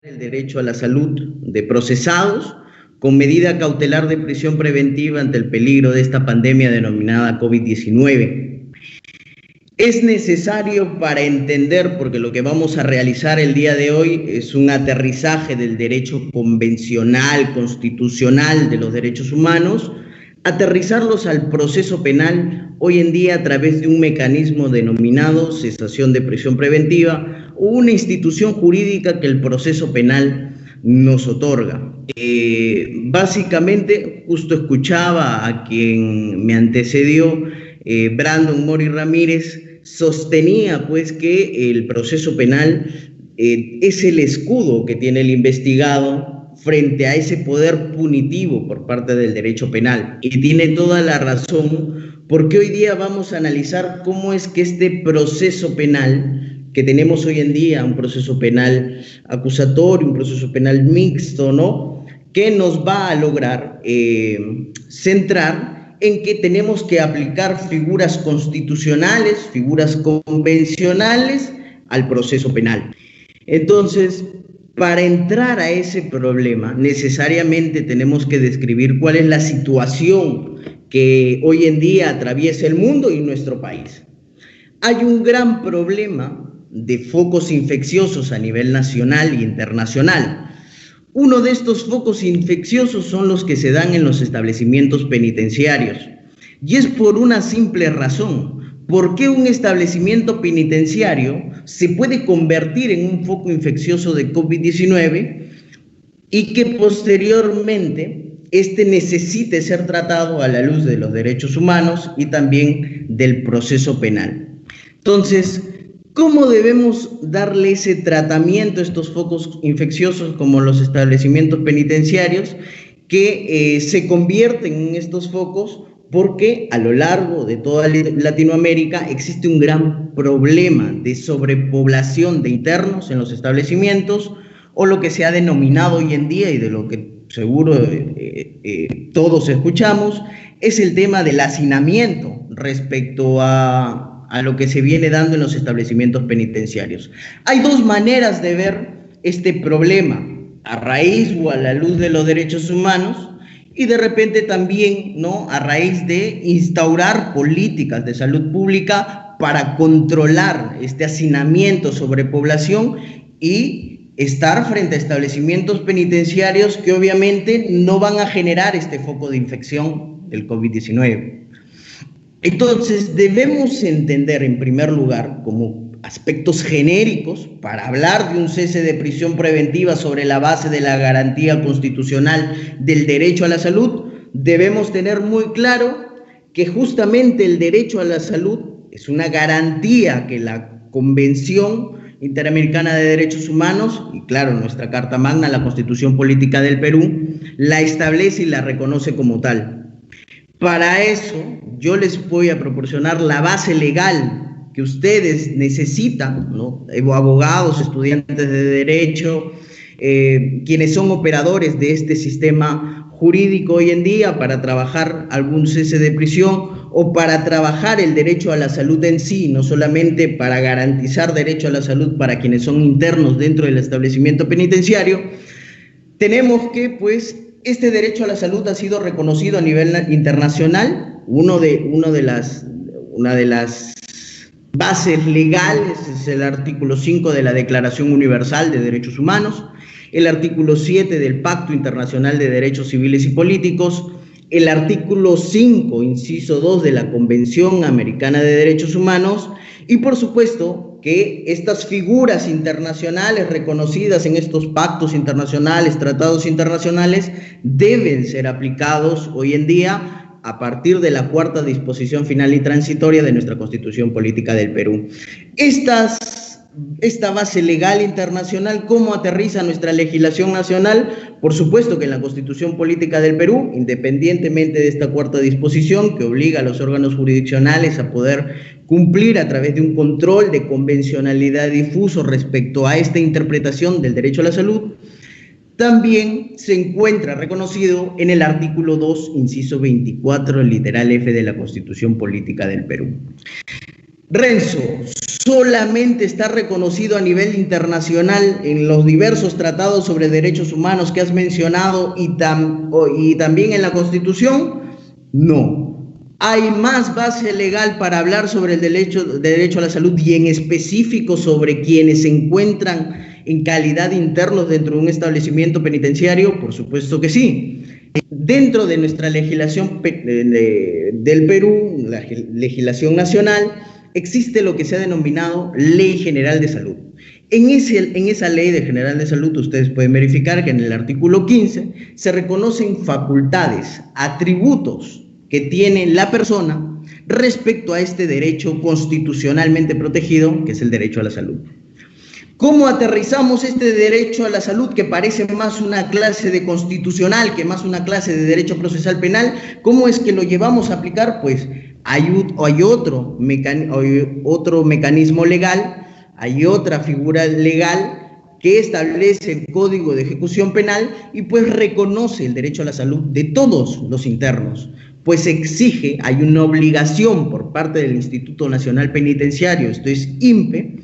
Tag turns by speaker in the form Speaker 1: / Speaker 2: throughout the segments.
Speaker 1: El derecho a la salud de procesados con medida cautelar de prisión preventiva ante el peligro de esta pandemia denominada COVID-19. Es necesario para entender, porque lo que vamos a realizar el día de hoy es un aterrizaje del derecho convencional, constitucional de los derechos humanos, aterrizarlos al proceso penal hoy en día a través de un mecanismo denominado cesación de prisión preventiva o una institución jurídica que el proceso penal nos otorga. Básicamente, justo escuchaba a quien me antecedió, Brandon Mori Ramírez, sostenía pues que el proceso penal es el escudo que tiene el investigado frente a ese poder punitivo por parte del derecho penal. Y tiene toda la razón, porque hoy día vamos a analizar cómo es que este proceso penal que tenemos hoy en día, un proceso penal acusatorio, un proceso penal mixto, ¿no?, que nos va a lograr centrar en que tenemos que aplicar figuras constitucionales, figuras convencionales al proceso penal. Entonces, para entrar a ese problema, necesariamente tenemos que describir cuál es la situación que hoy en día atraviesa el mundo y nuestro país. Hay un gran problema de focos infecciosos a nivel nacional e internacional. Uno de estos focos infecciosos son los que se dan en los establecimientos penitenciarios. Y es por una simple razón. ¿Por qué un establecimiento penitenciario se puede convertir en un foco infeccioso de COVID-19 y que posteriormente este necesite ser tratado a la luz de los derechos humanos y también del proceso penal? Entonces, ¿cómo debemos darle ese tratamiento a estos focos infecciosos como los establecimientos penitenciarios que se convierten en estos focos? Porque a lo largo de toda Latinoamérica existe un gran problema de sobrepoblación de internos en los establecimientos, o lo que se ha denominado hoy en día, y de lo que seguro todos escuchamos, es el tema del hacinamiento respecto a lo que se viene dando en los establecimientos penitenciarios. Hay dos maneras de ver este problema, a raíz o a la luz de los derechos humanos, y de repente también, ¿no?, a raíz de instaurar políticas de salud pública para controlar este hacinamiento, sobrepoblación, y estar frente a establecimientos penitenciarios que obviamente no van a generar este foco de infección del COVID-19. Entonces, debemos entender en primer lugar como aspectos genéricos para hablar de un cese de prisión preventiva sobre la base de la garantía constitucional del derecho a la salud. Debemos tener muy claro que justamente el derecho a la salud es una garantía que la Convención Interamericana de Derechos Humanos, y claro, nuestra Carta Magna, la Constitución Política del Perú, la establece y la reconoce como tal. Para eso, yo les voy a proporcionar la base legal que ustedes necesitan, ¿no?, abogados, estudiantes de derecho, quienes son operadores de este sistema jurídico hoy en día para trabajar algún cese de prisión o para trabajar el derecho a la salud en sí, no solamente para garantizar derecho a la salud para quienes son internos dentro del establecimiento penitenciario. Tenemos que, pues, este derecho a la salud ha sido reconocido a nivel internacional. Una de las bases legales es el artículo 5 de la Declaración Universal de Derechos Humanos, el artículo 7 del Pacto Internacional de Derechos Civiles y Políticos, el artículo 5, inciso 2 de la Convención Americana de Derechos Humanos, y por supuesto que estas figuras internacionales reconocidas en estos pactos internacionales, tratados internacionales, deben ser aplicados hoy en día a partir de la cuarta disposición final y transitoria de nuestra Constitución Política del Perú. Esta base legal internacional, ¿cómo aterriza nuestra legislación nacional? Por supuesto que en la Constitución Política del Perú, independientemente de esta cuarta disposición que obliga a los órganos jurisdiccionales a poder cumplir a través de un control de convencionalidad difuso respecto a esta interpretación del derecho a la salud, también se encuentra reconocido en el artículo 2, inciso 24, literal F de la Constitución Política del Perú. Renzo, solamente está reconocido a nivel internacional en los diversos tratados sobre derechos humanos que has mencionado y también en la Constitución. No. Hay más base legal para hablar sobre el derecho a la salud y en específico sobre quienes se encuentran en calidad de internos dentro de un establecimiento penitenciario. Por supuesto que sí. Dentro de nuestra legislación del Perú, la legislación nacional, existe lo que se ha denominado Ley General de Salud. En esa Ley General de Salud, ustedes pueden verificar que en el artículo 15 se reconocen facultades, atributos que tiene la persona respecto a este derecho constitucionalmente protegido, que es el derecho a la salud. ¿Cómo aterrizamos este derecho a la salud, que parece más una clase de constitucional que más una clase de derecho procesal penal? ¿Cómo es que lo llevamos a aplicar? Pues hay otro mecanismo legal, hay otra figura legal que establece el Código de Ejecución Penal y pues reconoce el derecho a la salud de todos los internos, pues exige, hay una obligación por parte del Instituto Nacional Penitenciario, esto es INPE,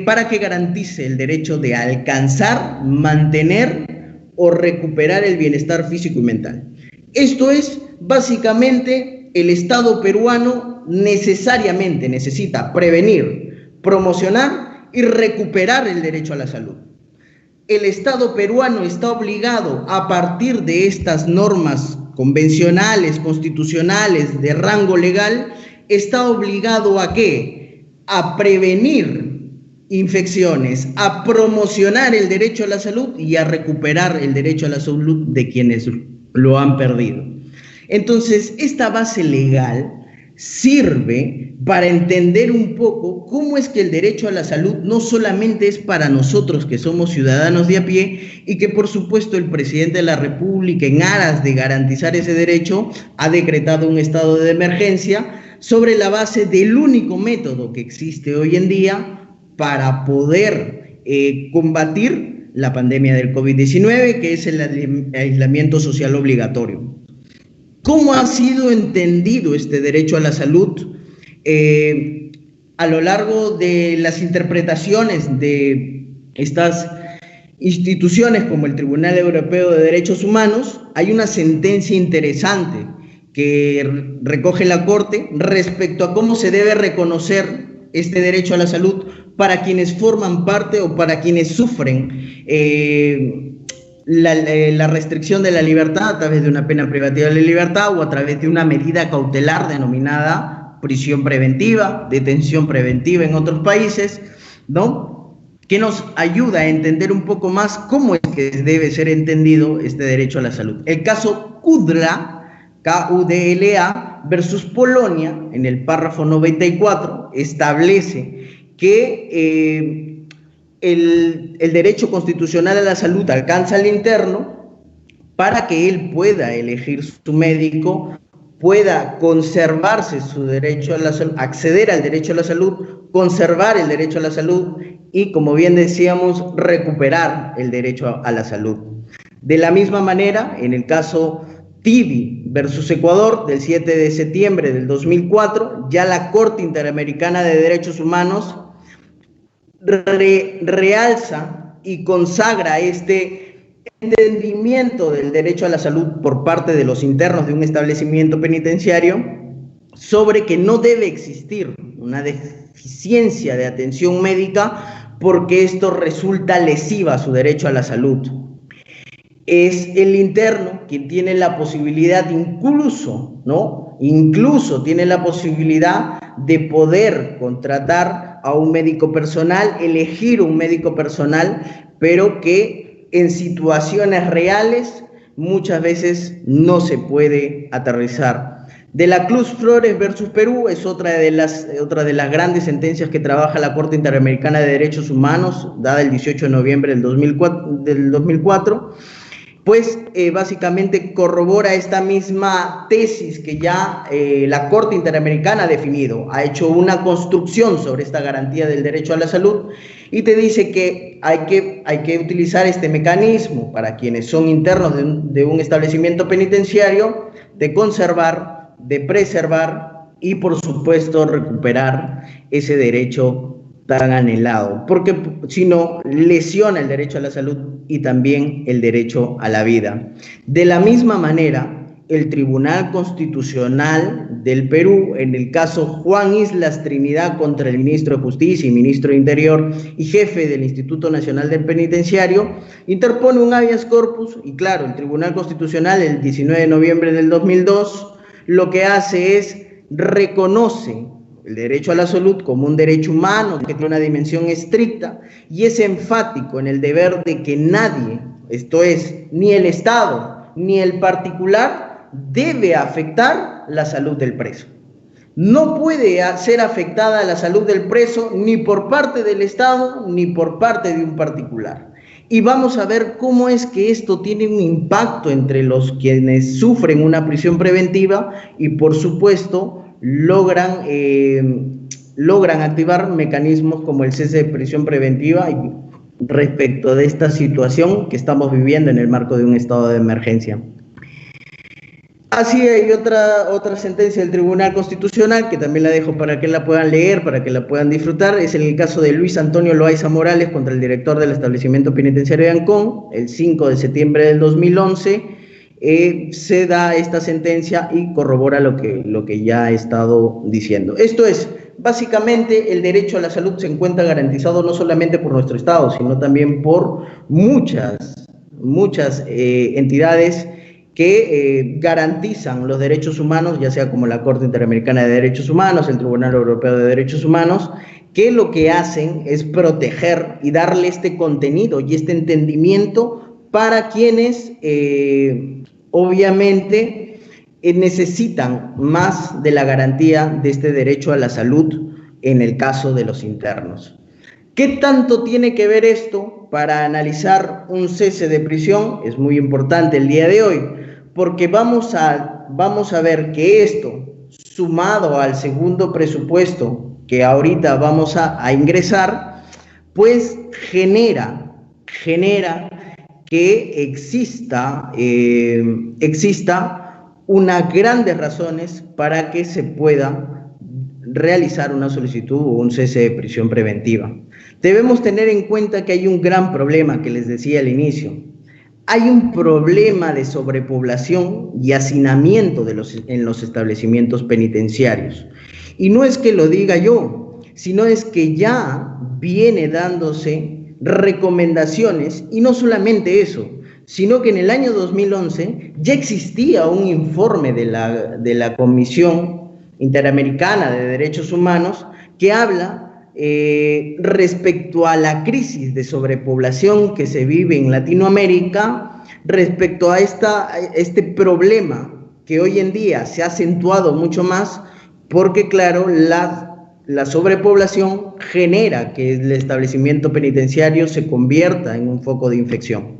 Speaker 1: para que garantice el derecho de alcanzar, mantener o recuperar el bienestar físico y mental. Esto es, básicamente, el Estado peruano necesariamente necesita prevenir, promocionar y recuperar el derecho a la salud. El Estado peruano está obligado, a partir de estas normas convencionales, constitucionales, de rango legal, está obligado ¿a qué? A prevenir infecciones, a promocionar el derecho a la salud y a recuperar el derecho a la salud de quienes lo han perdido. Entonces, esta base legal sirve para entender un poco cómo es que el derecho a la salud no solamente es para nosotros que somos ciudadanos de a pie y que por supuesto el presidente de la República, en aras de garantizar ese derecho, ha decretado un estado de emergencia sobre la base del único método que existe hoy en día para poder combatir la pandemia del COVID-19, que es el aislamiento social obligatorio. ¿Cómo ha sido entendido este derecho a la salud a lo largo de las interpretaciones de estas instituciones como el Tribunal Europeo de Derechos Humanos? Hay una sentencia interesante que recoge la Corte respecto a cómo se debe reconocer este derecho a la salud para quienes forman parte o para quienes sufren la restricción de la libertad a través de una pena privativa de la libertad o a través de una medida cautelar denominada prisión preventiva, detención preventiva en otros países, ¿no? Que nos ayuda a entender un poco más cómo es que debe ser entendido este derecho a la salud. El caso Kudla, K-U-D-L-A, versus Polonia, en el párrafo 94, establece que el derecho constitucional a la salud alcanza al interno para que él pueda elegir su médico, pueda conservarse su derecho a la salud, acceder al derecho a la salud, conservar el derecho a la salud y, como bien decíamos, recuperar el derecho a la salud. De la misma manera, en el caso Tibi versus Ecuador, del 7 de septiembre del 2004, ya la Corte Interamericana de Derechos Humanos realza y consagra este entendimiento del derecho a la salud por parte de los internos de un establecimiento penitenciario, sobre que no debe existir una deficiencia de atención médica porque esto resulta lesiva a su derecho a la salud. Es el interno quien tiene la posibilidad incluso, ¿no? Incluso tiene la posibilidad de poder contratar a un médico personal, elegir un médico personal, pero que en situaciones reales muchas veces no se puede aterrizar. De la Cruz Flores versus Perú es otra de las grandes sentencias que trabaja la Corte Interamericana de Derechos Humanos, dada el 18 de noviembre del 2004, pues básicamente corrobora esta misma tesis que ya la Corte Interamericana ha definido, ha hecho una construcción sobre esta garantía del derecho a la salud y te dice que hay que utilizar este mecanismo para quienes son internos de un establecimiento penitenciario, de conservar, de preservar y por supuesto recuperar ese derecho tan anhelado, porque si no, lesiona el derecho a la salud y también el derecho a la vida. De la misma manera, el Tribunal Constitucional del Perú, en el caso Juan Islas Trinidad contra el ministro de Justicia y ministro de Interior y jefe del Instituto Nacional del Penitenciario, interpone un habeas corpus y claro, el Tribunal Constitucional el 19 de noviembre del 2002 lo que hace es reconoce el derecho a la salud como un derecho humano que tiene una dimensión estricta y es enfático en el deber de que nadie, esto es, ni el Estado ni el particular, debe afectar la salud del preso. No puede ser afectada la salud del preso ni por parte del Estado ni por parte de un particular. Y vamos a ver cómo es que esto tiene un impacto entre los quienes sufren una prisión preventiva y por supuesto logran activar mecanismos como el cese de prisión preventiva respecto de esta situación que estamos viviendo en el marco de un estado de emergencia. Así hay otra sentencia del Tribunal Constitucional que también la dejo para que la puedan leer, para que la puedan disfrutar. Es en el caso de Luis Antonio Loaiza Morales contra el director del establecimiento penitenciario de Ancón, el 5 de septiembre del 2011. Se da esta sentencia y corrobora lo que ya he estado diciendo. Esto es, básicamente el derecho a la salud se encuentra garantizado no solamente por nuestro Estado, sino también por muchas entidades que garantizan los derechos humanos, ya sea como la Corte Interamericana de Derechos Humanos, el Tribunal Europeo de Derechos Humanos, que lo que hacen es proteger y darle este contenido y este entendimiento para quienes obviamente necesitan más de la garantía de este derecho a la salud en el caso de los internos. ¿Qué tanto tiene que ver esto para analizar un cese de prisión? Es muy importante el día de hoy, porque vamos a ver que esto, sumado al segundo presupuesto que ahorita vamos a ingresar, pues genera que exista unas grandes razones para que se pueda realizar una solicitud o un cese de prisión preventiva. Debemos tener en cuenta que hay un gran problema que les decía al inicio. Hay un problema de sobrepoblación y hacinamiento en los establecimientos penitenciarios. Y no es que lo diga yo, sino es que ya viene dándose recomendaciones, y no solamente eso, sino que en el año 2011 ya existía un informe de la Comisión Interamericana de Derechos Humanos que habla respecto a la crisis de sobrepoblación que se vive en Latinoamérica, respecto a este problema que hoy en día se ha acentuado mucho más, porque claro, la sobrepoblación genera que el establecimiento penitenciario se convierta en un foco de infección.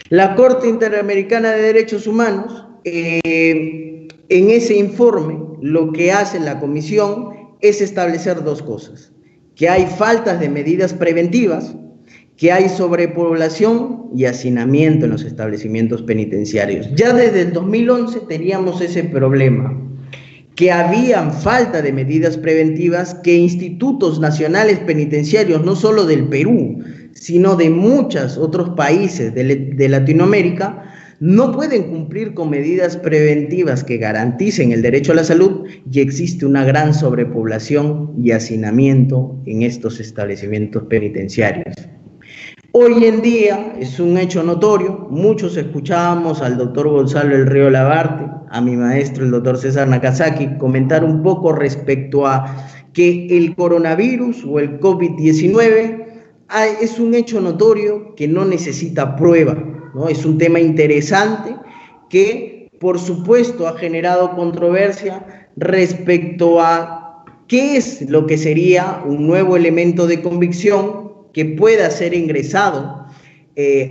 Speaker 1: La Corte Interamericana de Derechos Humanos, en ese informe, lo que hace la comisión es establecer dos cosas: que hay faltas de medidas preventivas, que hay sobrepoblación y hacinamiento en los establecimientos penitenciarios. Ya desde el 2011 teníamos ese problema, que habían falta de medidas preventivas, que institutos nacionales penitenciarios, no solo del Perú, sino de muchos otros países de Latinoamérica, no pueden cumplir con medidas preventivas que garanticen el derecho a la salud y existe una gran sobrepoblación y hacinamiento en estos establecimientos penitenciarios. Hoy en día es un hecho notorio, muchos escuchábamos al doctor Gonzalo del Río Labarte, a mi maestro el doctor César Nakazaki, comentar un poco respecto a que el coronavirus o el COVID-19 es un hecho notorio que no necesita prueba, ¿no? Es un tema interesante que por supuesto ha generado controversia respecto a qué es lo que sería un nuevo elemento de convicción que pueda ser ingresado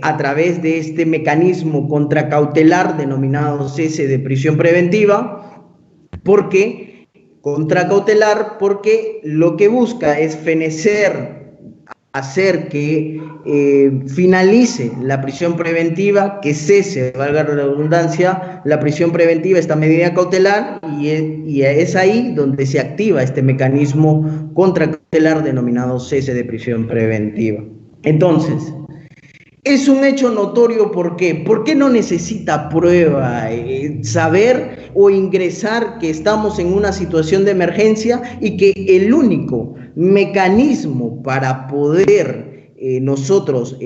Speaker 1: a través de este mecanismo contracautelar denominado cese de prisión preventiva. ¿Por qué contracautelar? Porque lo que busca es fenecer hacer que finalice la prisión preventiva, que cese, valga la redundancia, la prisión preventiva, esta medida cautelar, y es ahí donde se activa este mecanismo contracautelar denominado cese de prisión preventiva. Entonces, es un hecho notorio, ¿por qué? Porque no necesita prueba, saber o ingresar que estamos en una situación de emergencia y que el único mecanismo para poder nosotros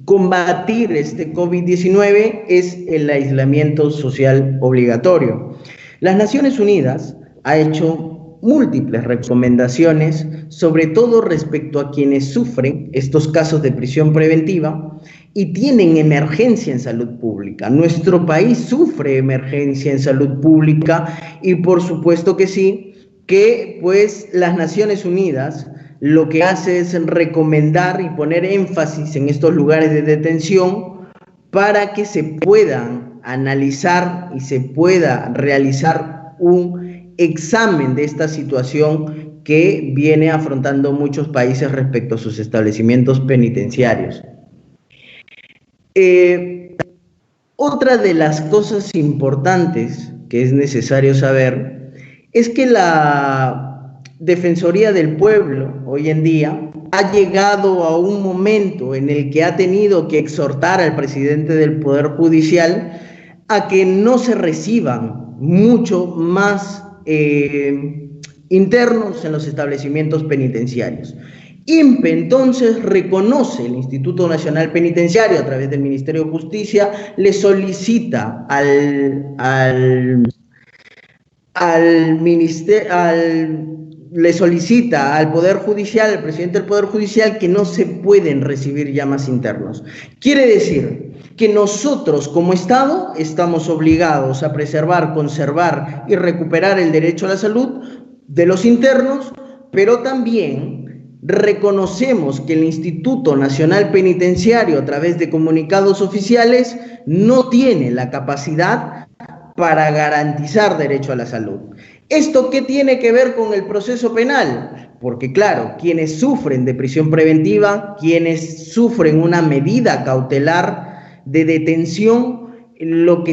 Speaker 1: combatir este COVID-19 es el aislamiento social obligatorio. Las Naciones Unidas ha hecho múltiples recomendaciones, sobre todo respecto a quienes sufren estos casos de prisión preventiva y tienen emergencia en salud pública. Nuestro país sufre emergencia en salud pública y por supuesto que sí, que pues las Naciones Unidas lo que hace es recomendar y poner énfasis en estos lugares de detención para que se puedan analizar y se pueda realizar un examen de esta situación que viene afrontando muchos países respecto a sus establecimientos penitenciarios. Otra de las cosas importantes que es necesario saber es que la Defensoría del Pueblo hoy en día ha llegado a un momento en el que ha tenido que exhortar al presidente del Poder Judicial a que no se reciban mucho más internos en los establecimientos penitenciarios. INPE entonces reconoce, el Instituto Nacional Penitenciario a través del Ministerio de Justicia le solicita al Poder Judicial, al presidente del Poder Judicial, que no se pueden recibir ya más internos. Quiere decir que nosotros como Estado estamos obligados a preservar, conservar y recuperar el derecho a la salud de los internos, pero también reconocemos que el Instituto Nacional Penitenciario, a través de comunicados oficiales, no tiene la capacidad para garantizar derecho a la salud. ¿Esto qué tiene que ver con el proceso penal? Porque claro, quienes sufren de prisión preventiva, quienes sufren una medida cautelar de detención, lo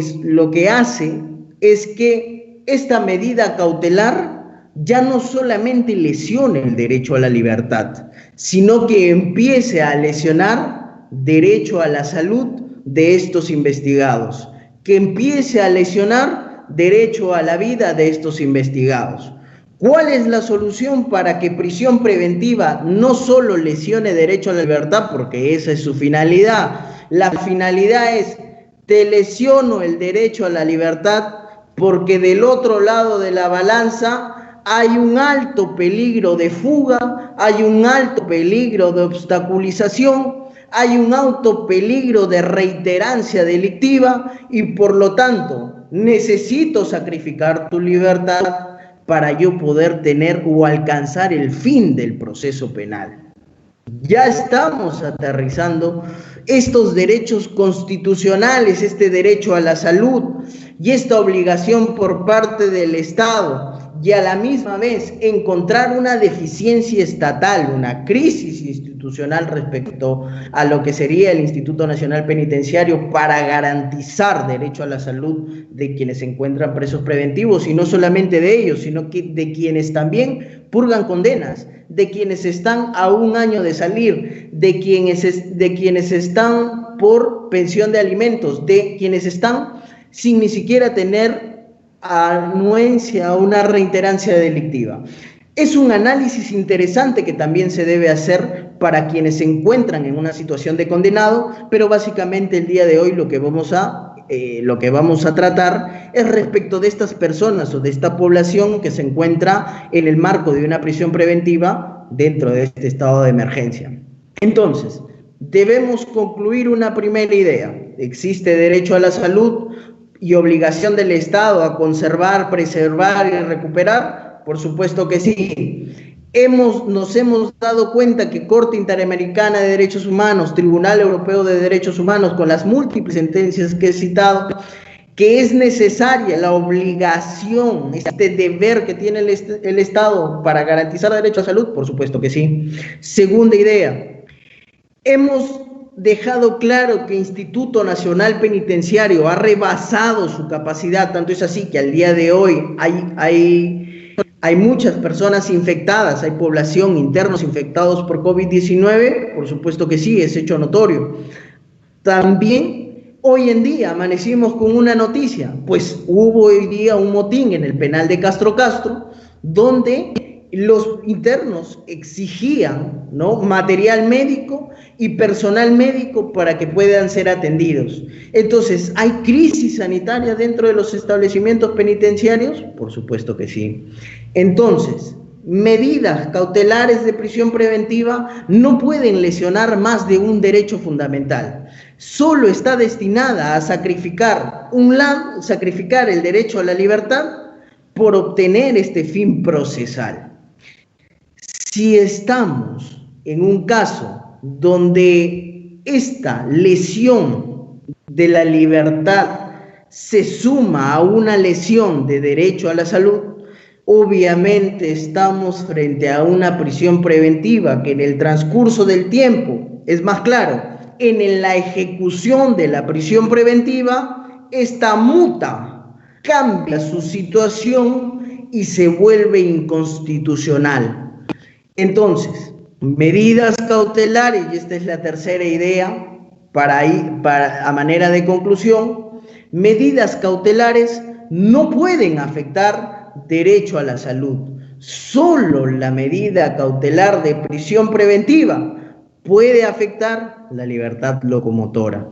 Speaker 1: que hace es que esta medida cautelar ya no solamente lesione el derecho a la libertad, sino que empiece a lesionar derecho a la salud de estos investigados, que empiece a lesionar derecho a la vida de estos investigados. ¿Cuál es la solución para que prisión preventiva no solo lesione derecho a la libertad? Porque esa es su finalidad. La finalidad es, te lesiono el derecho a la libertad porque del otro lado de la balanza hay un alto peligro de fuga, hay un alto peligro de obstaculización, hay un alto peligro de reiterancia delictiva y por lo tanto necesito sacrificar tu libertad para yo poder tener o alcanzar el fin del proceso penal. Ya estamos aterrizando estos derechos constitucionales, este derecho a la salud y esta obligación por parte del Estado y a la misma vez encontrar una deficiencia estatal, una crisis institucional respecto a lo que sería el Instituto Nacional Penitenciario para garantizar derecho a la salud de quienes se encuentran presos preventivos y no solamente de ellos, sino que de quienes también purgan condenas, de quienes están a un año de salir, de quienes están por pensión de alimentos, de quienes están sin ni siquiera tener anuencia o una reiterancia delictiva. Es un análisis interesante que también se debe hacer para quienes se encuentran en una situación de condenado, pero básicamente el día de hoy lo que vamos a tratar es respecto de estas personas o de esta población que se encuentra en el marco de una prisión preventiva dentro de este estado de emergencia. Entonces, debemos concluir una primera idea. Existe derecho a la salud y obligación del Estado a conservar, preservar y recuperar. Por supuesto que sí. Nos hemos dado cuenta que Corte Interamericana de Derechos Humanos, Tribunal Europeo de Derechos Humanos, con las múltiples sentencias que he citado,
Speaker 2: que es necesaria la obligación, este deber que tiene el Estado para garantizar el derecho a salud, por supuesto que sí. Segunda idea, hemos dejado claro que Instituto Nacional Penitenciario ha rebasado su capacidad, tanto es así que al día de hoy hay muchas personas infectadas, hay población, internos infectados por COVID-19, por supuesto que sí, es hecho notorio. También hoy en día amanecimos con una noticia, pues hubo hoy día un motín en el penal de Castro Castro, donde los internos exigían, ¿no?, material médico y personal médico para que puedan ser atendidos. Entonces, ¿hay crisis sanitaria dentro de los establecimientos penitenciarios? Por supuesto que sí. Entonces, medidas cautelares de prisión preventiva no pueden lesionar más de un derecho fundamental. Solo está destinada a sacrificar el derecho a la libertad por obtener este fin procesal. Si estamos en un caso donde esta lesión de la libertad se suma a una lesión de derecho a la salud, obviamente estamos frente a una prisión preventiva que en el transcurso del tiempo, es más claro, en la ejecución de la prisión preventiva, esta muta, cambia su situación y se vuelve inconstitucional. Entonces, medidas cautelares, y esta es la tercera idea a manera de conclusión, medidas cautelares no pueden afectar derecho a la salud. Solo la medida cautelar de prisión preventiva puede afectar la libertad locomotora.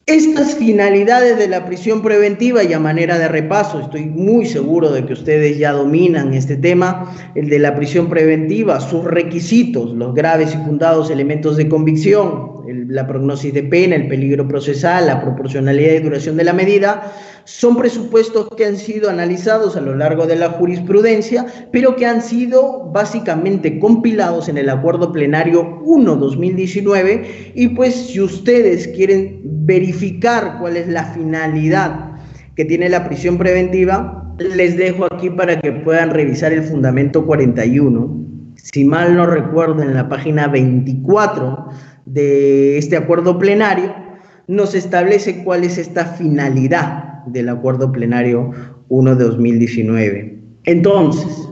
Speaker 2: Estas finalidades de la prisión preventiva, y a manera de repaso, estoy muy seguro de que ustedes ya dominan este tema, el de la prisión preventiva, sus requisitos, los graves y fundados elementos de convicción, la prognosis de pena, el peligro procesal, la proporcionalidad y duración de la medida, son presupuestos que han sido analizados a lo largo de la jurisprudencia, pero que han sido básicamente compilados en el Acuerdo Plenario 1/2019, y pues si ustedes quieren verificar cuál es la finalidad que tiene la prisión preventiva, les dejo aquí para que puedan revisar el fundamento 41. Si mal no recuerdo, en la página 24 de este acuerdo plenario nos establece cuál es esta finalidad del Acuerdo Plenario 1/2019. Entonces,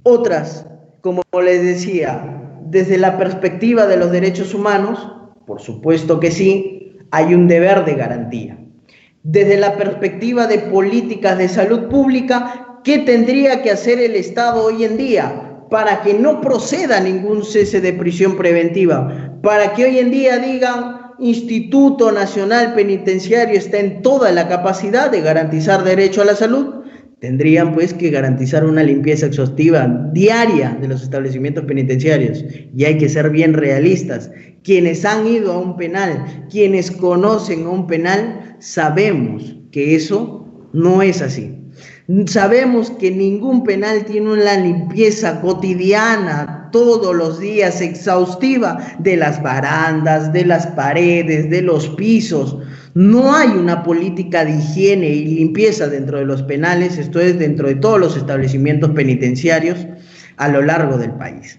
Speaker 2: otras, como les decía, desde la perspectiva de los derechos humanos, por supuesto que sí, hay un deber de garantía. Desde la perspectiva de políticas de salud pública, ¿qué tendría que hacer el Estado hoy en día para que no proceda ningún cese de prisión preventiva? Para que hoy en día digan: Instituto Nacional Penitenciario está en toda la capacidad de garantizar derecho a la salud. Tendrían pues que garantizar una limpieza exhaustiva diaria de los establecimientos penitenciarios. Y hay que ser bien realistas. Quienes han ido a un penal, quienes conocen a un penal, sabemos que eso no es así. Sabemos que ningún penal tiene una limpieza cotidiana, todos los días, exhaustiva, de las barandas, de las paredes, de los pisos. No hay una política de higiene y limpieza dentro de los penales, esto es, dentro de todos los establecimientos penitenciarios a lo largo del país.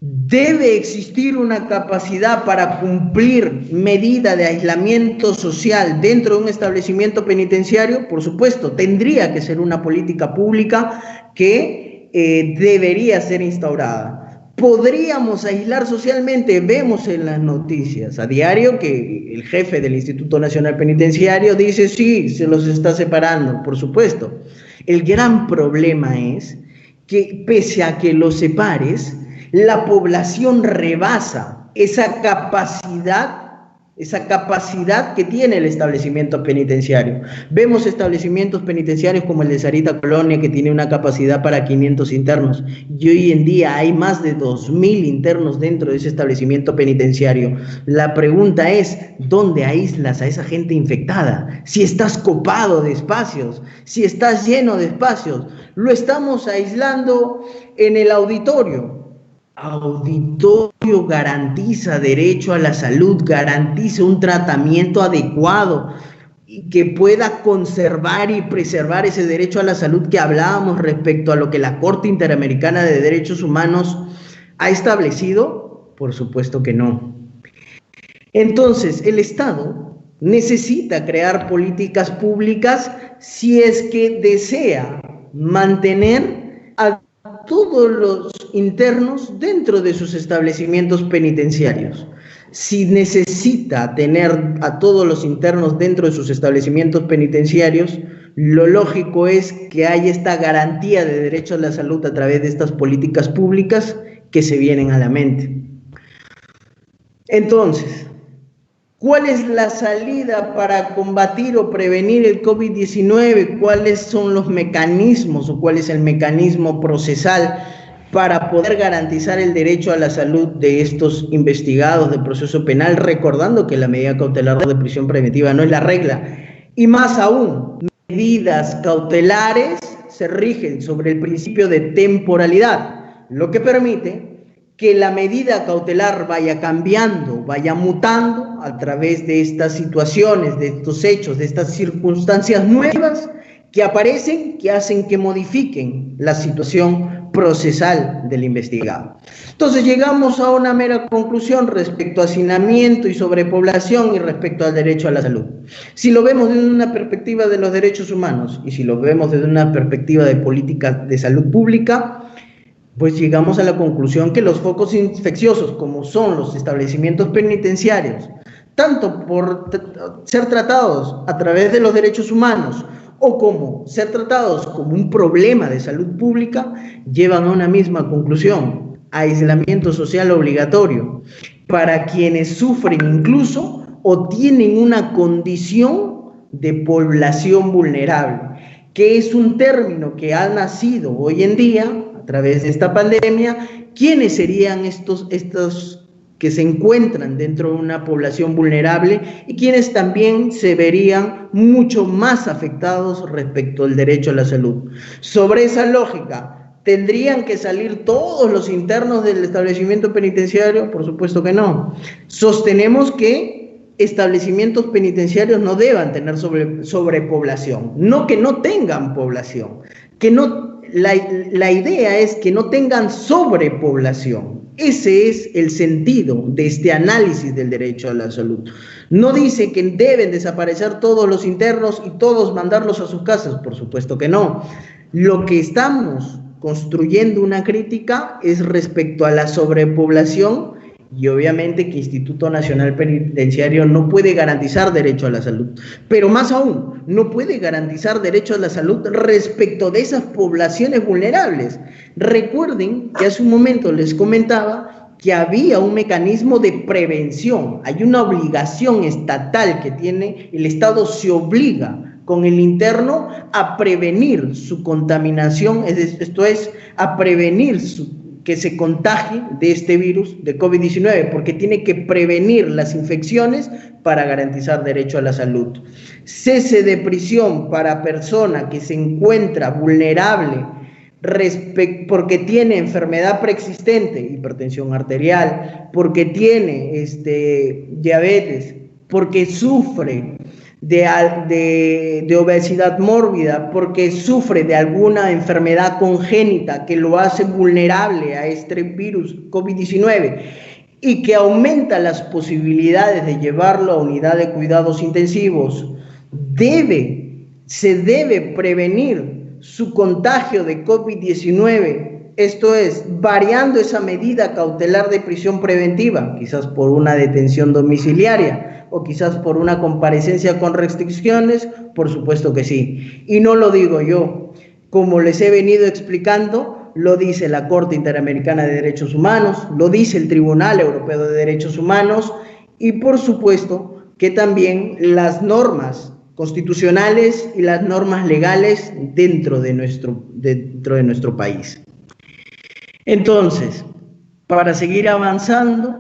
Speaker 2: ¿Debe existir una capacidad para cumplir medida de aislamiento social dentro de un establecimiento penitenciario? Por supuesto, tendría que ser una política pública que debería ser instaurada. ¿Podríamos aislar socialmente? Vemos en las noticias a diario que el jefe del Instituto Nacional Penitenciario dice: sí, se los está separando, por supuesto. El gran problema es que pese a que los separes, la población rebasa esa capacidad que tiene el establecimiento penitenciario. Vemos establecimientos penitenciarios como el de Sarita Colonia, que tiene una capacidad para 500 internos, y hoy en día hay más de 2.000 internos dentro de ese establecimiento penitenciario. La pregunta es: ¿dónde aíslas a esa gente infectada? Si estás copado de espacios, si estás lleno de espacios, lo estamos aislando en el auditorio. Auditorio garantiza derecho a la salud, garantiza un tratamiento adecuado y que pueda conservar y preservar ese derecho a la salud que hablábamos respecto a lo que la Corte Interamericana de Derechos Humanos ha establecido? Por supuesto que no. Entonces, el Estado necesita crear políticas públicas si es que desea mantener a todos los internos dentro de sus establecimientos penitenciarios. Si necesita tener a todos los internos dentro de sus establecimientos penitenciarios, lo lógico es que haya esta garantía de derecho a la salud a través de estas políticas públicas que se vienen a la mente. Entonces, ¿cuál es la salida para combatir o prevenir el COVID-19? ¿Cuáles son los mecanismos o cuál es el mecanismo procesal para poder garantizar el derecho a la salud de estos investigados del proceso penal? Recordando que la medida cautelar de prisión preventiva no es la regla. Y más aún, medidas cautelares se rigen sobre el principio de temporalidad, lo que permite que la medida cautelar vaya cambiando, vaya mutando a través de estas situaciones, de estos hechos, de estas circunstancias nuevas que aparecen, que hacen que modifiquen la situación procesal del investigado. Entonces llegamos a una mera conclusión respecto a hacinamiento y sobrepoblación y respecto al derecho a la salud. Si lo vemos desde una perspectiva de los derechos humanos y si lo vemos desde una perspectiva de política de salud pública, pues llegamos a la conclusión que los focos infecciosos, como son los establecimientos penitenciarios, tanto por ser tratados a través de los derechos humanos o como ser tratados como un problema de salud pública, llevan a una misma conclusión: aislamiento social obligatorio para quienes sufren incluso o tienen una condición de población vulnerable, que es un término que ha nacido hoy en día a través de esta pandemia. ¿Quiénes serían estos que se encuentran dentro de una población vulnerable y quienes también se verían mucho más afectados respecto al derecho a la salud? Sobre esa lógica, ¿tendrían que salir todos los internos del establecimiento penitenciario? Por supuesto que no. Sostenemos que establecimientos penitenciarios no deban tener sobrepoblación, no que no tengan población, que no. La idea es que no tengan sobrepoblación. Ese es el sentido de este análisis del derecho a la salud. No dice que deben desaparecer todos los internos y todos mandarlos a sus casas, por supuesto que no. Lo que estamos construyendo una crítica es respecto a la sobrepoblación, y obviamente que Instituto Nacional Penitenciario no puede garantizar derecho a la salud, pero más aún, no puede garantizar derecho a la salud respecto de esas poblaciones vulnerables. Recuerden que hace un momento les comentaba que había un mecanismo de prevención, hay una obligación estatal que tiene, el Estado se obliga con el interno a prevenir su contaminación, esto es, a prevenir que se contagie de este virus de COVID-19, porque tiene que prevenir las infecciones para garantizar derecho a la salud. Cese de prisión para persona que se encuentra vulnerable porque tiene enfermedad preexistente, hipertensión arterial, porque tiene diabetes, porque sufre de obesidad mórbida, porque sufre de alguna enfermedad congénita que lo hace vulnerable a este virus COVID-19 y que aumenta las posibilidades de llevarlo a unidad de cuidados intensivos, se debe prevenir su contagio de COVID-19, esto es, variando esa medida cautelar de prisión preventiva, quizás por una detención domiciliaria, o quizás por una comparecencia con restricciones, por supuesto que sí. Y no lo digo yo, como les he venido explicando, lo dice la Corte Interamericana de Derechos Humanos, lo dice el Tribunal Europeo de Derechos Humanos y por supuesto que también las normas constitucionales y las normas legales dentro de nuestro país. Entonces, para seguir avanzando,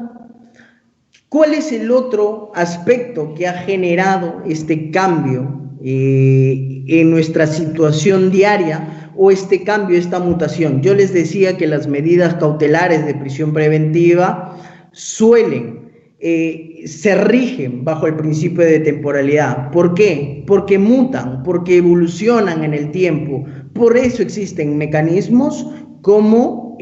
Speaker 2: ¿cuál es el otro aspecto que ha generado este cambio en nuestra situación diaria o este cambio, esta mutación? Yo les decía que las medidas cautelares de prisión preventiva suelen se rigen bajo el principio de temporalidad. ¿Por qué? Porque mutan, porque evolucionan en el tiempo. Por eso existen mecanismos como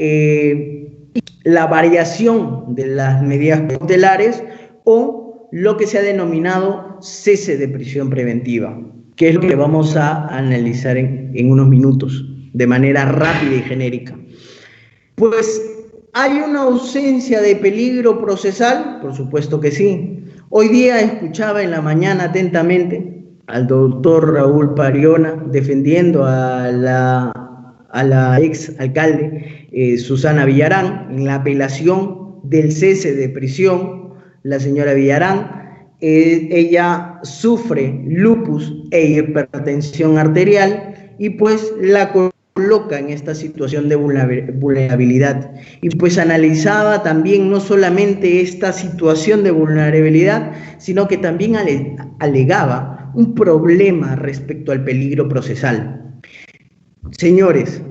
Speaker 2: la variación de las medidas cautelares o lo que se ha denominado cese de prisión preventiva, que es lo que vamos a analizar en unos minutos, de manera rápida y genérica. Pues, ¿hay una ausencia de peligro procesal? Por supuesto que sí. Hoy día escuchaba en la mañana atentamente al doctor Raúl Pariona defendiendo a la ex alcalde Susana Villarán en la apelación del cese de prisión. La señora Villarán, ella sufre lupus e hipertensión arterial y pues la coloca en esta situación de vulnerabilidad. Y pues analizaba también no solamente esta situación de vulnerabilidad, sino que también alegaba un problema respecto al peligro procesal. Señores,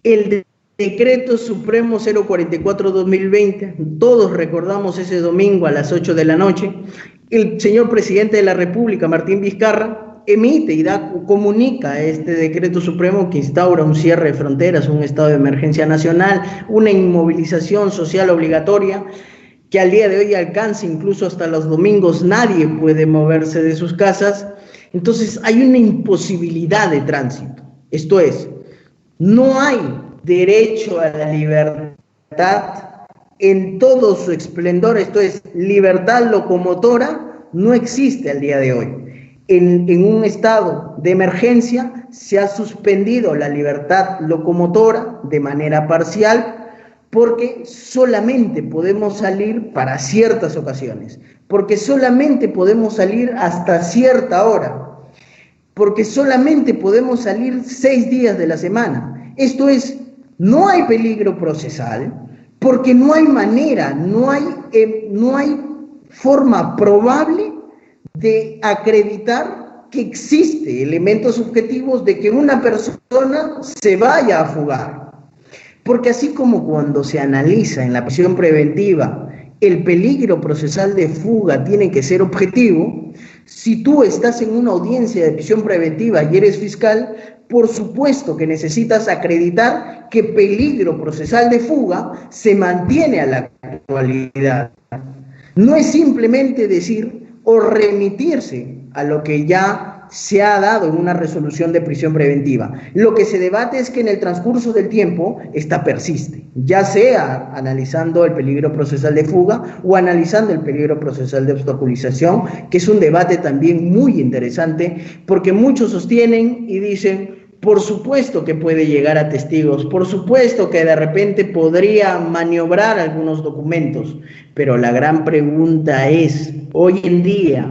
Speaker 2: el Decreto Supremo 044-2020, todos recordamos ese domingo a las 8 de la noche, el señor presidente de la República, Martín Vizcarra, emite y comunica este decreto supremo que instaura un cierre de fronteras, un estado de emergencia nacional, una inmovilización social obligatoria, que al día de hoy alcanza incluso hasta los domingos, nadie puede moverse de sus casas. Entonces hay una imposibilidad de tránsito. Esto es, no hay derecho a la libertad en todo su esplendor, esto es, libertad locomotora, no existe al día de hoy. En un estado de emergencia se ha suspendido la libertad locomotora de manera parcial porque solamente podemos salir para ciertas ocasiones, porque solamente podemos salir hasta cierta hora, porque solamente podemos salir 6 días de la semana. Esto es, no hay peligro procesal porque no hay manera, no hay forma probable de acreditar que existe elementos objetivos de que una persona se vaya a fugar. Porque así como cuando se analiza en la prisión preventiva el peligro procesal de fuga tiene que ser objetivo, si tú estás en una audiencia de prisión preventiva y eres fiscal, por supuesto que necesitas acreditar que peligro procesal de fuga se mantiene a la actualidad. No es simplemente decir o remitirse a lo que ya se ha dado en una resolución de prisión preventiva. Lo que se debate es que en el transcurso del tiempo esta persiste, ya sea analizando el peligro procesal de fuga o analizando el peligro procesal de obstaculización, que es un debate también muy interesante, porque muchos sostienen y dicen, por supuesto que puede llegar a testigos, por supuesto que de repente podría maniobrar algunos documentos, pero la gran pregunta es, hoy en día,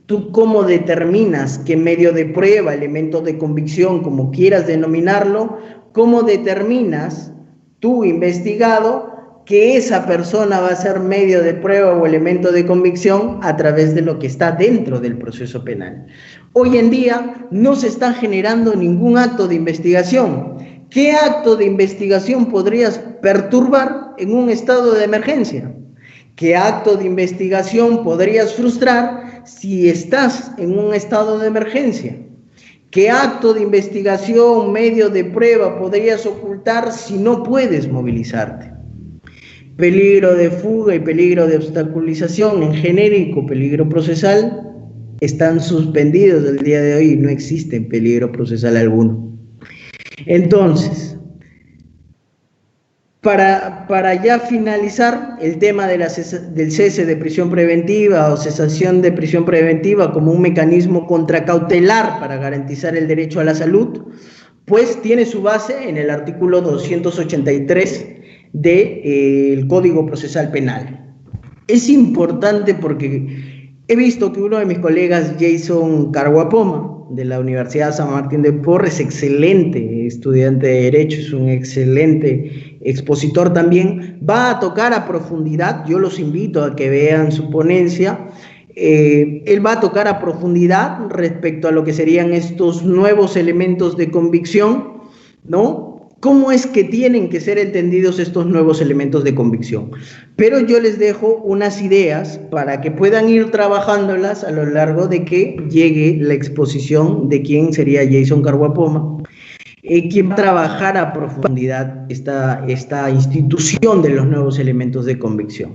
Speaker 2: ¿tú cómo determinas qué medio de prueba, elemento de convicción, como quieras denominarlo, cómo determinas tú, investigado, que esa persona va a ser medio de prueba o elemento de convicción a través de lo que está dentro del proceso penal? Hoy en día no se está generando ningún acto de investigación. ¿Qué acto de investigación podrías perturbar en un estado de emergencia? ¿Qué acto de investigación podrías frustrar si estás en un estado de emergencia? ¿Qué acto de investigación, medio de prueba podrías ocultar si no puedes movilizarte? Peligro de fuga y peligro de obstaculización, en genérico peligro procesal, están suspendidos el día de hoy y no existe peligro procesal alguno. Entonces, para ya finalizar el tema de del cese de prisión preventiva o cesación de prisión preventiva como un mecanismo contracautelar para garantizar el derecho a la salud, pues tiene su base en el artículo 283 del Código Procesal Penal. Es importante porque he visto que uno de mis colegas, Jason Carguapoma, de la Universidad San Martín de Porres, excelente estudiante de Derecho, es un excelente expositor también, va a tocar a profundidad, yo los invito a que vean su ponencia, él va a tocar a profundidad respecto a lo que serían estos nuevos elementos de convicción, ¿no? cómo es que tienen que ser entendidos estos nuevos elementos de convicción. Pero yo les dejo unas ideas para que puedan ir trabajándolas a lo largo de que llegue la exposición de quién sería Jason Carhuapoma, quien va a trabajar a profundidad esta institución de los nuevos elementos de convicción,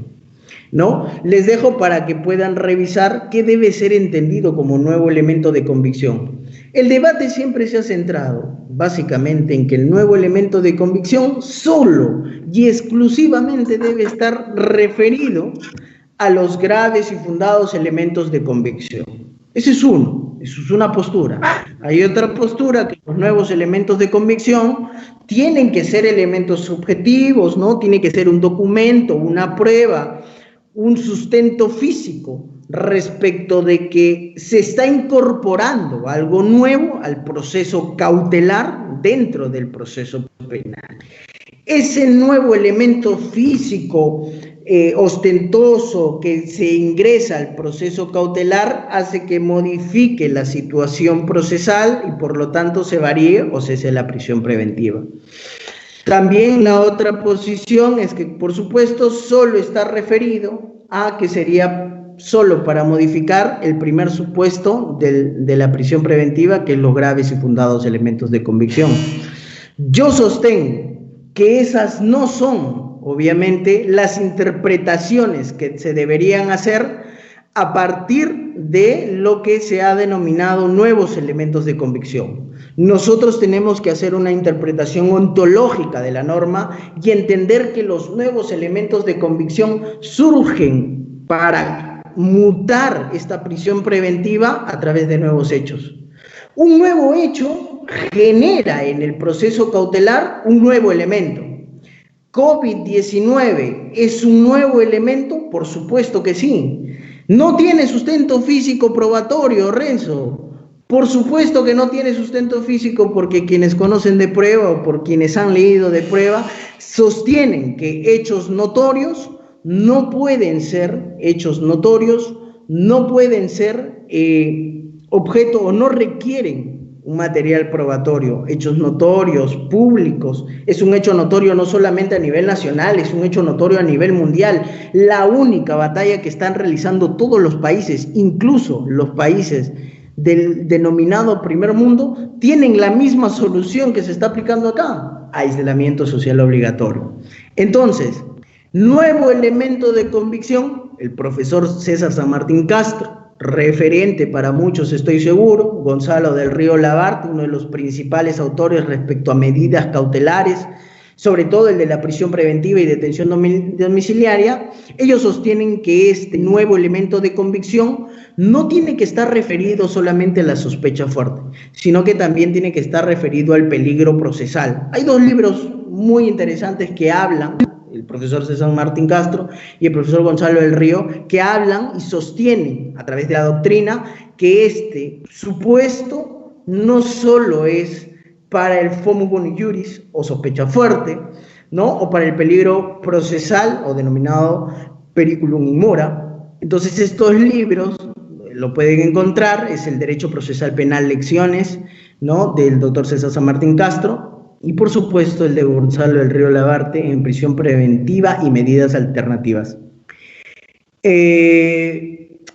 Speaker 2: ¿no? Les dejo para que puedan revisar qué debe ser entendido como nuevo elemento de convicción. El debate siempre se ha centrado básicamente en que el nuevo elemento de convicción solo y exclusivamente debe estar referido a los graves y fundados elementos de convicción. Ese es uno, eso es una postura. Hay otra postura, que los nuevos elementos de convicción tienen que ser elementos subjetivos, ¿no? Tiene que ser un documento, una prueba, un sustento físico respecto de que se está incorporando algo nuevo al proceso cautelar dentro del proceso penal. Ese nuevo elemento físico ostentoso que se ingresa al proceso cautelar hace que modifique la situación procesal y por lo tanto se varíe o cese la prisión preventiva. También la otra posición es que, por supuesto, solo está referido a que sería solo para modificar el primer supuesto de la prisión preventiva, que es los graves y fundados elementos de convicción. Yo sostengo que esas no son, obviamente, las interpretaciones que se deberían hacer a partir de lo que se ha denominado nuevos elementos de convicción. Nosotros tenemos que hacer una interpretación ontológica de la norma y entender que los nuevos elementos de convicción surgen para mutar esta prisión preventiva a través de nuevos hechos. Un nuevo hecho genera en el proceso cautelar un nuevo elemento. ¿COVID-19 es un nuevo elemento? Por supuesto que sí. ¿No tiene sustento físico probatorio, Renzo? Por supuesto que no tiene sustento físico, porque quienes conocen de prueba o por quienes han leído de prueba sostienen que hechos notorios no pueden ser objeto o no requieren un material probatorio. Hechos notorios, públicos, es un hecho notorio no solamente a nivel nacional, es un hecho notorio a nivel mundial. La única batalla que están realizando todos los países, incluso los países del denominado primer mundo, tienen la misma solución que se está aplicando acá: aislamiento social obligatorio. Entonces, nuevo elemento de convicción, el profesor César San Martín Castro, referente para muchos, estoy seguro, Gonzalo del Río Labarte, uno de los principales autores respecto a medidas cautelares, sobre todo el de la prisión preventiva y detención domiciliaria. Ellos sostienen que este nuevo elemento de convicción no tiene que estar referido solamente a la sospecha fuerte, sino que también tiene que estar referido al peligro procesal. Hay dos libros muy interesantes que hablan, el profesor César Martín Castro y el profesor Gonzalo del Río, que hablan y sostienen a través de la doctrina que este supuesto no solo es para el fomus boni iuris o sospecha fuerte, ¿no? O para el peligro procesal o denominado periculum in mora. Entonces estos libros lo pueden encontrar, es el Derecho Procesal Penal Lecciones, ¿no?, del doctor César San Martín Castro, y por supuesto el de Gonzalo del Río Labarte, en prisión preventiva y medidas alternativas.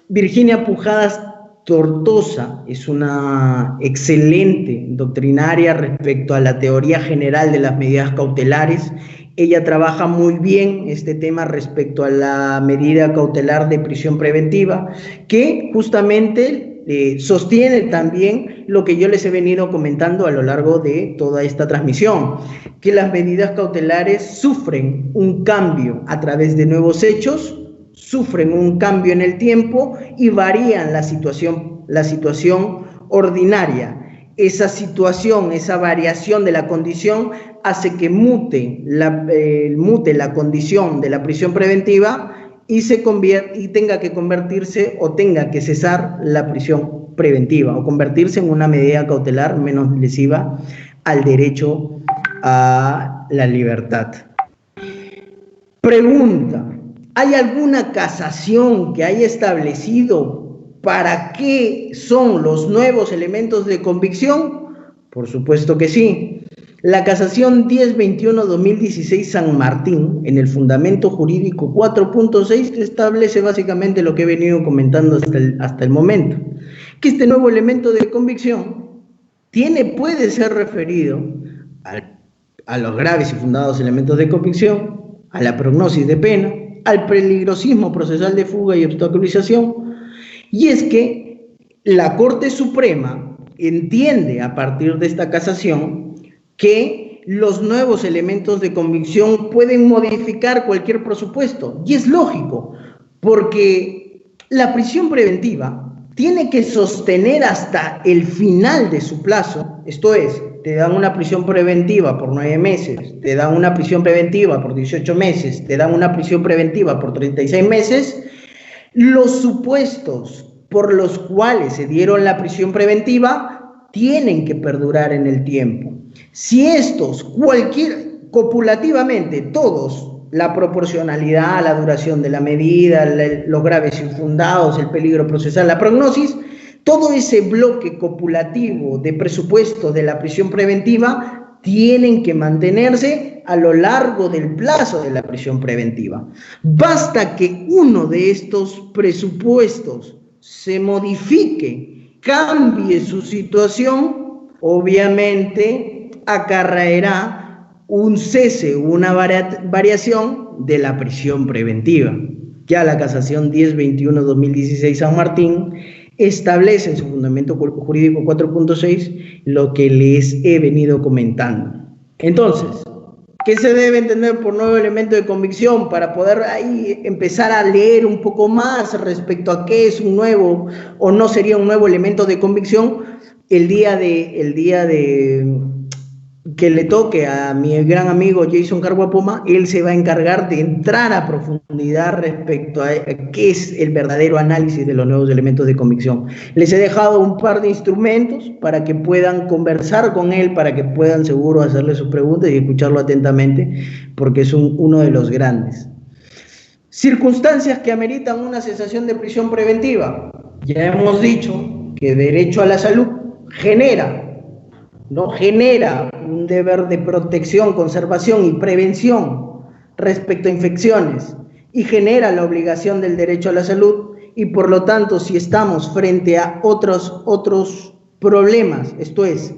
Speaker 2: Virginia Pujadas Tortosa es una excelente doctrinaria respecto a la teoría general de las medidas cautelares. Ella trabaja muy bien este tema respecto a la medida cautelar de prisión preventiva, que justamente sostiene también lo que yo les he venido comentando a lo largo de toda esta transmisión, que las medidas cautelares sufren un cambio a través de nuevos hechos, sufren un cambio en el tiempo y varían la situación ordinaria. Esa situación, esa variación de la condición hace que mute la condición de la prisión preventiva y tenga que convertirse o tenga que cesar la prisión preventiva o convertirse en una medida cautelar menos lesiva al derecho a la libertad. Pregunta: ¿hay alguna casación que haya establecido para qué son los nuevos elementos de convicción? Por supuesto que sí. La casación 1021-2016 San Martín, en el fundamento jurídico 4.6, establece básicamente lo que he venido comentando hasta el momento, que este nuevo elemento de convicción puede ser referido a los graves y fundados elementos de convicción, a la prognosis de pena, al peligrosismo procesal de fuga y obstaculización, y es que la Corte Suprema entiende a partir de esta casación que los nuevos elementos de convicción pueden modificar cualquier presupuesto, y es lógico, porque la prisión preventiva tiene que sostener hasta el final de su plazo, esto es, te dan una prisión preventiva por 9 meses, te dan una prisión preventiva por 18 meses, te dan una prisión preventiva por 36 meses, los supuestos por los cuales se dieron la prisión preventiva tienen que perdurar en el tiempo. Si estos, copulativamente, todos, la proporcionalidad, la duración de la medida, los graves infundados, el peligro procesal, la prognosis, todo ese bloque copulativo de presupuesto de la prisión preventiva tienen que mantenerse a lo largo del plazo de la prisión preventiva. Basta que uno de estos presupuestos se modifique, cambie su situación, obviamente acarreará un cese o una variación de la prisión preventiva. Ya la casación 1021-2016 San Martín establece en su fundamento jurídico 4.6 lo que les he venido comentando. Entonces, ¿qué se debe entender por nuevo elemento de convicción? Para poder ahí empezar a leer un poco más respecto a qué es un nuevo o no sería un nuevo elemento de convicción, el día de que le toque a mi gran amigo Jason Carguapoma, él se va a encargar de entrar a profundidad respecto a qué es el verdadero análisis de los nuevos elementos de convicción. Les he dejado un par de instrumentos para que puedan conversar con él, para que puedan seguro hacerle sus preguntas y escucharlo atentamente, porque es uno de los grandes. Circunstancias que ameritan una cesación de prisión preventiva. Ya hemos dicho que derecho a la salud genera un deber de protección, conservación y prevención respecto a infecciones y genera la obligación del derecho a la salud, y por lo tanto, si estamos frente a otros problemas, esto es,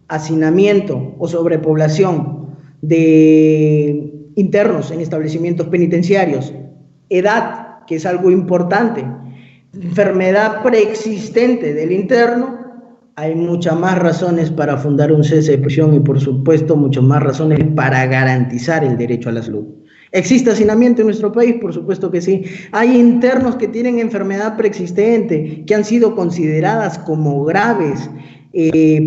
Speaker 2: hacinamiento o sobrepoblación de internos en establecimientos penitenciarios, edad, que es algo importante, enfermedad preexistente del interno, hay muchas más razones para fundar un cese de prisión y, por supuesto, muchas más razones para garantizar el derecho a la salud. ¿Existe hacinamiento en nuestro país? Por supuesto que sí. Hay internos que tienen enfermedad preexistente, que han sido consideradas como graves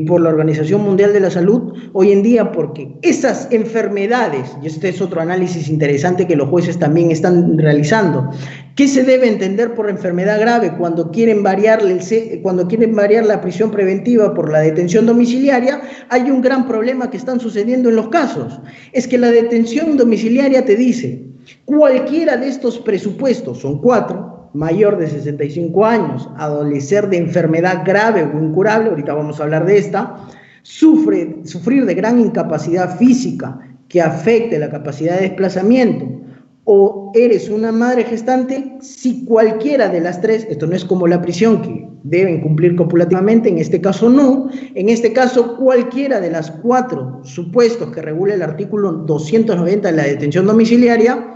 Speaker 2: por la Organización Mundial de la Salud hoy en día, porque esas enfermedades, y este es otro análisis interesante que los jueces también están realizando, ¿qué se debe entender por enfermedad grave cuando quieren variar la prisión preventiva por la detención domiciliaria? Hay un gran problema que están sucediendo en los casos, es que la detención domiciliaria te dice, cualquiera de estos presupuestos, son 4, mayor de 65 años, adolecer de enfermedad grave o incurable, ahorita vamos a hablar de esta, sufrir de gran incapacidad física que afecte la capacidad de desplazamiento, o eres una madre gestante, si cualquiera de las 3, esto no es como la prisión que deben cumplir copulativamente, en este caso no, en este caso cualquiera de las 4 supuestos que regula el artículo 290 de la detención domiciliaria,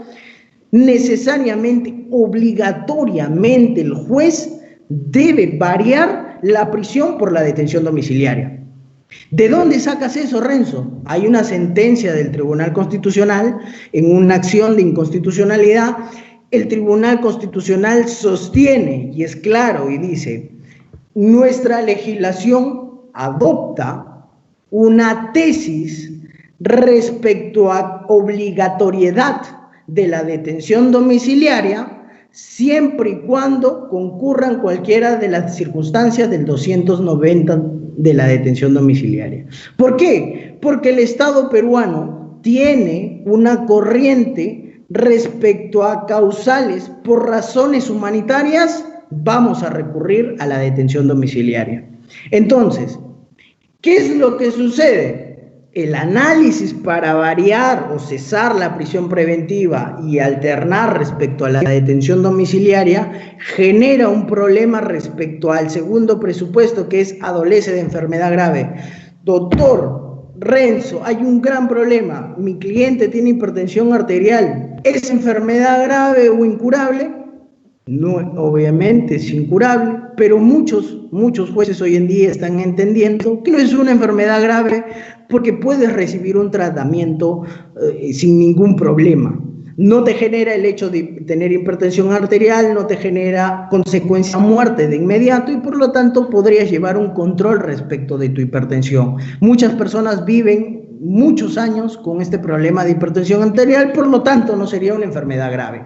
Speaker 2: necesariamente, obligatoriamente, el juez debe variar la prisión por la detención domiciliaria. ¿De dónde sacas eso, Renzo? Hay una sentencia del Tribunal Constitucional en una acción de inconstitucionalidad. El Tribunal Constitucional sostiene, y es claro, y dice, nuestra legislación adopta una tesis respecto a obligatoriedad de la detención domiciliaria siempre y cuando concurran cualquiera de las circunstancias del 290 de la detención domiciliaria. ¿Por qué? Porque el Estado peruano tiene una corriente respecto a causales por razones humanitarias, vamos a recurrir a la detención domiciliaria. Entonces, ¿qué es lo que sucede? el análisis para variar o cesar la prisión preventiva y alternar respecto a la detención domiciliaria genera un problema respecto al segundo presupuesto, que es adolece de enfermedad grave. Doctor Renzo, hay un gran problema. Mi cliente tiene hipertensión arterial. ¿Es enfermedad grave o incurable? No, obviamente es incurable, pero muchos jueces hoy en día están entendiendo que no es una enfermedad grave porque puedes recibir un tratamiento sin ningún problema. No te genera el hecho de tener hipertensión arterial, no te genera consecuencia muerte de inmediato y por lo tanto podrías llevar un control respecto de tu hipertensión. Muchas personas viven muchos años con este problema de hipertensión arterial, por lo tanto no sería una enfermedad grave.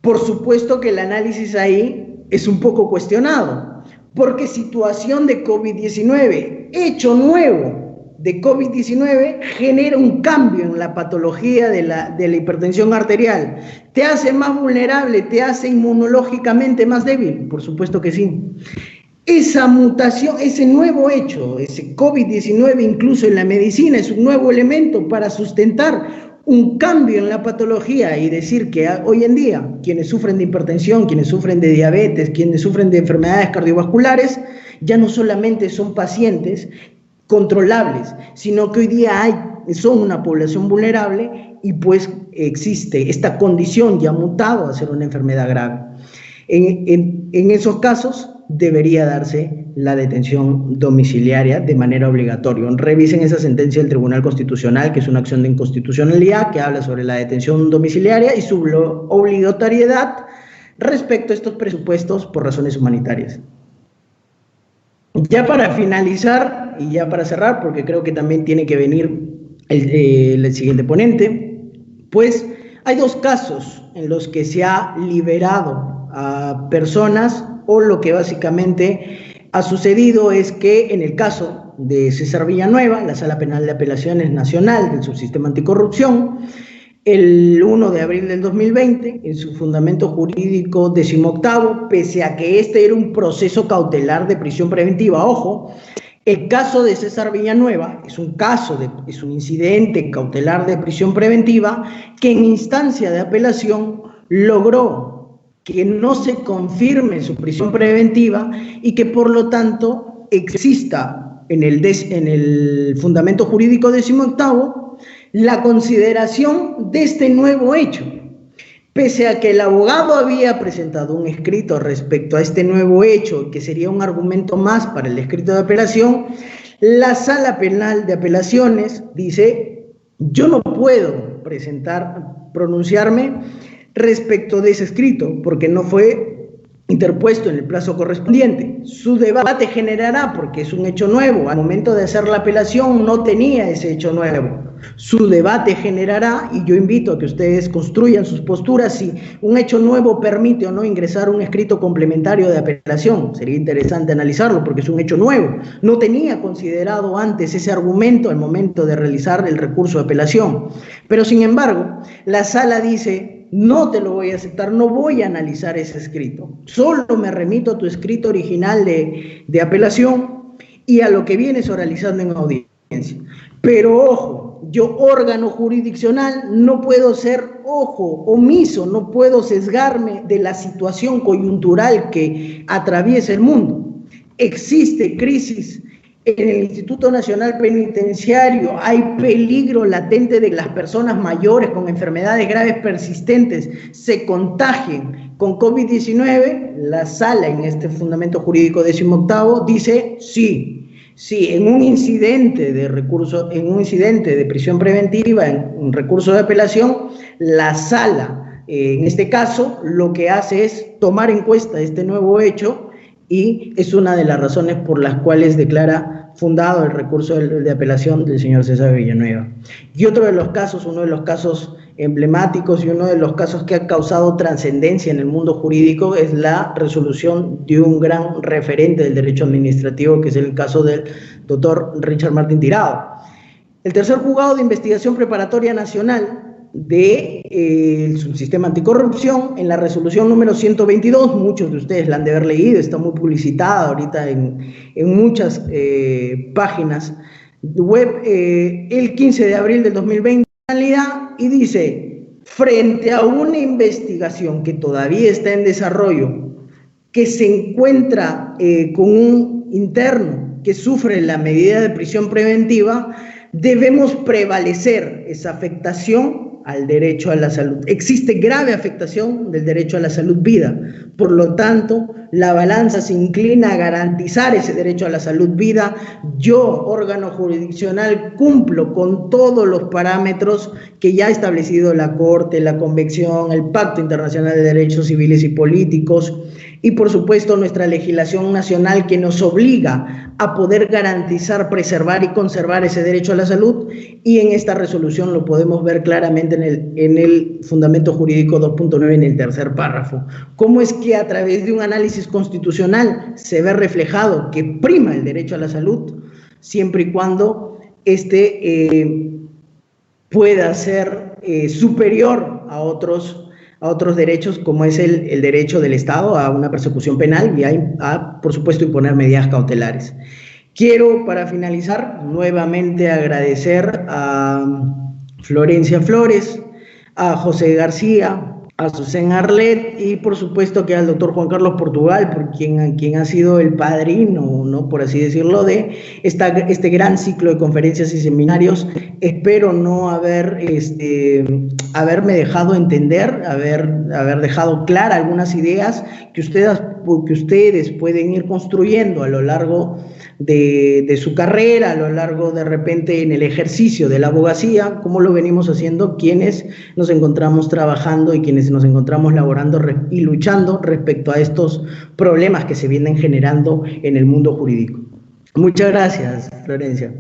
Speaker 2: Por supuesto que el análisis ahí es un poco cuestionado, porque situación de COVID-19, hecho nuevo de COVID-19, genera un cambio en la patología de la hipertensión arterial. ¿Te hace más vulnerable? ¿Te hace inmunológicamente más débil? Por supuesto que sí. Esa mutación, ese nuevo hecho, ese COVID-19 incluso en la medicina es un nuevo elemento para sustentar un cambio en la patología y decir que hoy en día quienes sufren de hipertensión, quienes sufren de diabetes, quienes sufren de enfermedades cardiovasculares, ya no solamente son pacientes controlables, sino que hoy día son una población vulnerable y pues existe esta condición ya mutado a ser una enfermedad grave. En esos casos debería darse la detención domiciliaria de manera obligatoria. Revisen esa sentencia del Tribunal Constitucional, que es una acción de inconstitucionalidad que habla sobre la detención domiciliaria y su obligatoriedad respecto a estos presupuestos por razones humanitarias. Ya para finalizar y ya para cerrar, porque creo que también tiene que venir el siguiente ponente, pues hay dos casos en los que se ha liberado a personas, o lo que básicamente ha sucedido es que en el caso de César Villanueva, la Sala Penal de Apelaciones Nacional del Subsistema Anticorrupción, el 1 de abril del 2020, en su fundamento jurídico 18º, pese a que este era un proceso cautelar de prisión preventiva, ojo, el caso de César Villanueva es un incidente cautelar de prisión preventiva que en instancia de apelación logró que no se confirme su prisión preventiva y que por lo tanto exista en el fundamento jurídico 18º la consideración de este nuevo hecho. Pese a que el abogado había presentado un escrito respecto a este nuevo hecho, que sería un argumento más para el escrito de apelación, la Sala Penal de Apelaciones dice: yo no puedo pronunciarme respecto de ese escrito, porque no fue interpuesto en el plazo correspondiente. Su debate generará, porque es un hecho nuevo, al momento de hacer la apelación no tenía ese hecho nuevo. Su debate generará, y yo invito a que ustedes construyan sus posturas, si un hecho nuevo permite o no ingresar un escrito complementario de apelación. Sería interesante analizarlo, porque es un hecho nuevo. No tenía considerado antes ese argumento al momento de realizar el recurso de apelación. Pero sin embargo, la sala dice: no te lo voy a aceptar, no voy a analizar ese escrito. Solo me remito a tu escrito original de apelación y a lo que vienes oralizando en audiencia. Pero ojo, yo, órgano jurisdiccional, no puedo ser omiso, no puedo sesgarme de la situación coyuntural que atraviesa el mundo. Existe crisis en el Instituto Nacional Penitenciario, hay peligro latente de que las personas mayores con enfermedades graves persistentes se contagien con COVID-19. La sala, en este fundamento jurídico 18º, dice sí, en un incidente de prisión preventiva, en un recurso de apelación, la sala, en este caso, lo que hace es tomar en cuenta este nuevo hecho, y es una de las razones por las cuales declara fundado el recurso de apelación del señor César Villanueva. Y uno de los casos emblemáticos y uno de los casos que ha causado trascendencia en el mundo jurídico es la resolución de un gran referente del derecho administrativo, que es el caso del doctor Richard Martín Tirado. El tercer juzgado de investigación preparatoria nacional del subsistema anticorrupción, en la resolución número 122, muchos de ustedes la han de haber leído, está muy publicitada ahorita en muchas páginas web el 15 de abril del 2020 y dice: frente a una investigación que todavía está en desarrollo, que se encuentra con un interno que sufre la medida de prisión preventiva, debemos prevalecer esa afectación al derecho a la salud. Existe grave afectación del derecho a la salud vida. Por lo tanto, la balanza se inclina a garantizar ese derecho a la salud vida. Yo, órgano jurisdiccional, cumplo con todos los parámetros que ya ha establecido la Corte, la Convención, el Pacto Internacional de Derechos Civiles y Políticos, y por supuesto nuestra legislación nacional, que nos obliga a poder garantizar, preservar y conservar ese derecho a la salud, y en esta resolución lo podemos ver claramente en el fundamento jurídico 2.9, en el tercer párrafo. ¿Cómo es que a través de un análisis constitucional se ve reflejado que prima el derecho a la salud, siempre y cuando pueda ser superior a otros derechos, como es el derecho del Estado a una persecución penal y por supuesto, imponer medidas cautelares? Quiero, para finalizar, nuevamente agradecer a Florencia Flores, a José García, a Susana Arlet y por supuesto que al doctor Juan Carlos Portugal, por quien ha sido el padrino, ¿no?, por así decirlo, de este gran ciclo de conferencias y seminarios. Espero no haberme dejado entender, haber dejado claras algunas ideas que ustedes pueden ir construyendo a lo largo de su carrera, a lo largo de repente en el ejercicio de la abogacía, como lo venimos haciendo quienes nos encontramos trabajando y quienes nos encontramos laborando y luchando respecto a estos problemas que se vienen generando en el mundo jurídico. Muchas gracias, Florencia.